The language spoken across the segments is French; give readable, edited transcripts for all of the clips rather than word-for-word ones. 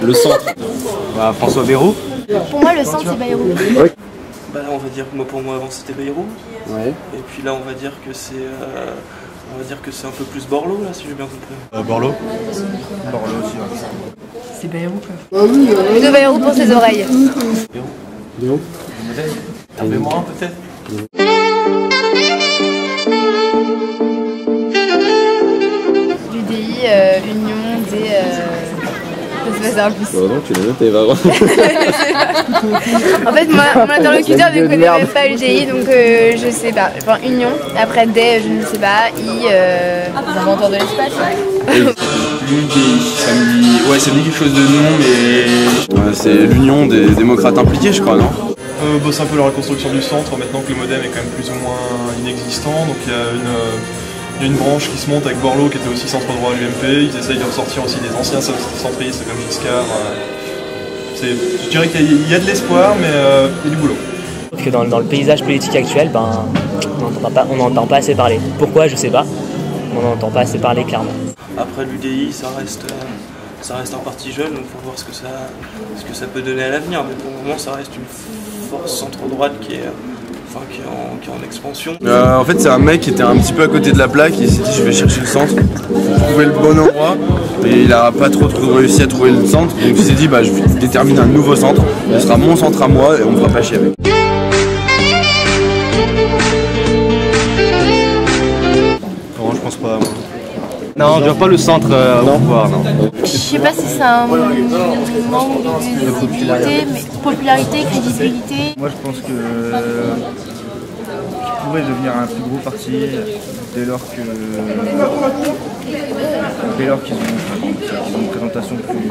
Le centre, bah, François Bayrou. Pour moi, le centre, c'est Bayrou. Oui. Bah là, on va dire que pour moi avant c'était Bayrou. Ouais. Et puis là, on va dire que c'est un peu plus Borloo là, si j'ai bien compris. Borloo. Borloo aussi. Ouais. C'est Bayrou quoi. De Bayrou pour ses oreilles. Bayrou. T'as mémoire peut-être. L'UDI, Union, des... c'est pas ça en plus. Bah non, tu l'as noté, va. En fait, mon interlocuteur ne connaît même pas l'UDI, donc je sais pas. Enfin, Union, après des, je ne sais pas. Les inventeurs de l'espace. L'UDI, ça me dit... Ouais, ça me dit quelque chose de non, mais... Ouais, c'est l'Union des démocrates impliqués, je crois, non? C'est un peu la reconstruction du centre, maintenant que le modem est quand même plus ou moins inexistant. Donc il y a une branche qui se monte avec Borloo, qui était aussi centre droit à l'UMP. Ils essayent de ressortir aussi des anciens centristes comme Giscard. Je dirais qu'il y a de l'espoir, mais il y a du boulot. Parce que dans le paysage politique actuel, on n'entend pas assez parler. Pourquoi, je sais pas. On n'entend pas assez parler clairement. Après l'UDI, ça reste un parti jeune, donc il faut voir ce que ça peut donner à l'avenir. Mais pour le moment, ça reste une force centre-droite qui est en expansion. En fait, c'est un mec qui était un petit peu à côté de la plaque. Il s'est dit, je vais chercher le centre pour trouver le bon endroit. Et il n'a pas trop réussi à trouver le centre. Donc il s'est dit, bah, je vais déterminer un nouveau centre. Ce sera mon centre à moi et on ne fera pas chier avec. Non, je pense pas. Non, je vois pas le centre au pouvoir, non. Je sais pas si c'est un manque de popularité, crédibilité. Moi, je pense que qu'il pourrait devenir un plus gros parti dès lors qu'ils ont une présentation plus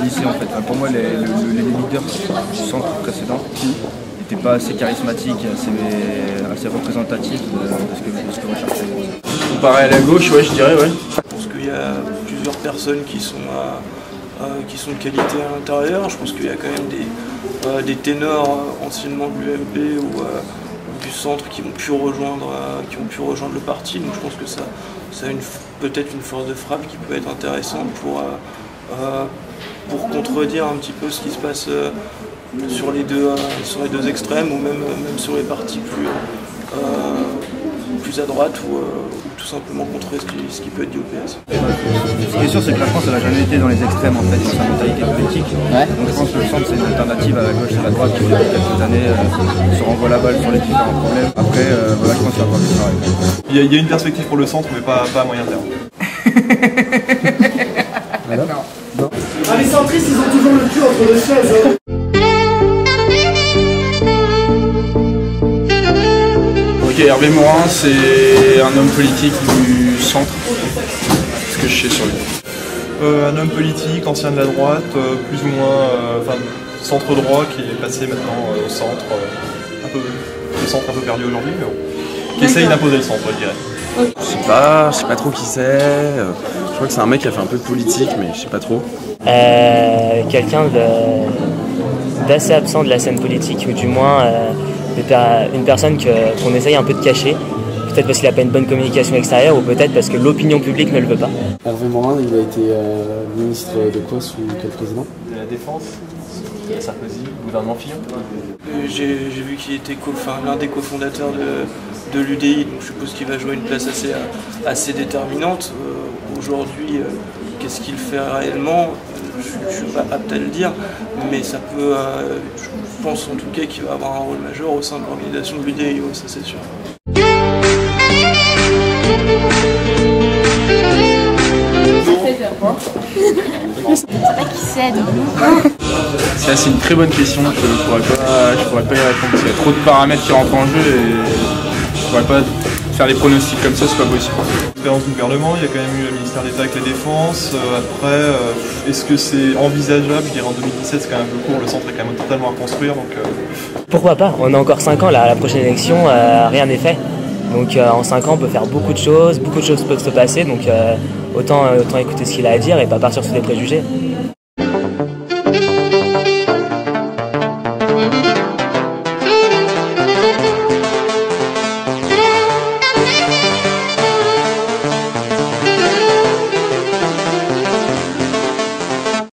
lissée en fait. Enfin, pour moi, les leaders du centre précédent n'étaient pas assez charismatiques, assez représentatifs de ce que recherchait. Comparé à la gauche, ouais, je dirais, ouais. Je pense qu'il y a plusieurs personnes qui sont de qualité à l'intérieur. Je pense qu'il y a quand même des ténors anciennement de l'UMP ou du centre qui ont pu rejoindre le parti. Donc je pense que ça a peut-être une force de frappe qui peut être intéressante pour contredire un petit peu ce qui se passe sur les deux extrêmes ou même sur les partis plus à droite ou tout simplement contrer ce qui peut être dit au PS. Ce qui est sûr, c'est que la France elle n'a jamais été dans les extrêmes en fait, dans sa mentalité politique. Ouais. Donc je pense que le centre c'est une alternative à la gauche et à la droite qui depuis quelques années se renvoie la balle sur les différents problèmes. Après, voilà, je pense qu'il y a encore du travail. Il y a une perspective pour le centre, mais pas à moyen terme. Non. Ah, les centristes, ils ont toujours le cul entre deux chaises. Ok, Hervé Morin, c'est un homme politique du centre. Ce que je sais sur lui. Un homme politique, ancien de la droite, plus ou moins centre droit, qui est passé maintenant au centre, le centre un peu perdu aujourd'hui, mais bon, qui essaye d'imposer le centre, je dirais. Je sais pas trop qui c'est. Je crois que c'est un mec qui a fait un peu de politique, mais je sais pas trop. Quelqu'un d'assez absent de la scène politique, ou du moins une personne qu'on essaye un peu de cacher. Peut-être parce qu'il n'a pas une bonne communication extérieure, ou peut-être parce que l'opinion publique ne le veut pas. Hervé Morin, il a été ministre de quoi sous quel président? De la Défense, Sarkozy, gouvernement Fillon. J'ai vu qu'il était l'un des cofondateurs de l'UDI, donc je suppose qu'il va jouer une place assez déterminante. Aujourd'hui, qu'est-ce qu'il fait réellement? Je ne suis pas apte à le dire, mais ça peut. Je pense en tout cas qu'il va avoir un rôle majeur au sein de l'organisation de l'UDI, ça c'est sûr. C'est une très bonne question, je pourrais pas y répondre. Il y a trop de paramètres qui rentrent en jeu et je pourrais pas faire des pronostics comme ça, c'est pas possible. L'expérience du gouvernement, il y a quand même eu le ministère d'État avec la Défense. Après, est-ce que c'est envisageable? Je dirais en 2017, c'est quand même un peu court, le centre est quand même totalement à reconstruire. Donc, Pourquoi pas? On a encore 5 ans là, à la prochaine élection, rien n'est fait. Donc en 5 ans, on peut faire beaucoup de choses peuvent se passer, donc autant écouter ce qu'il a à dire et pas partir sur des préjugés.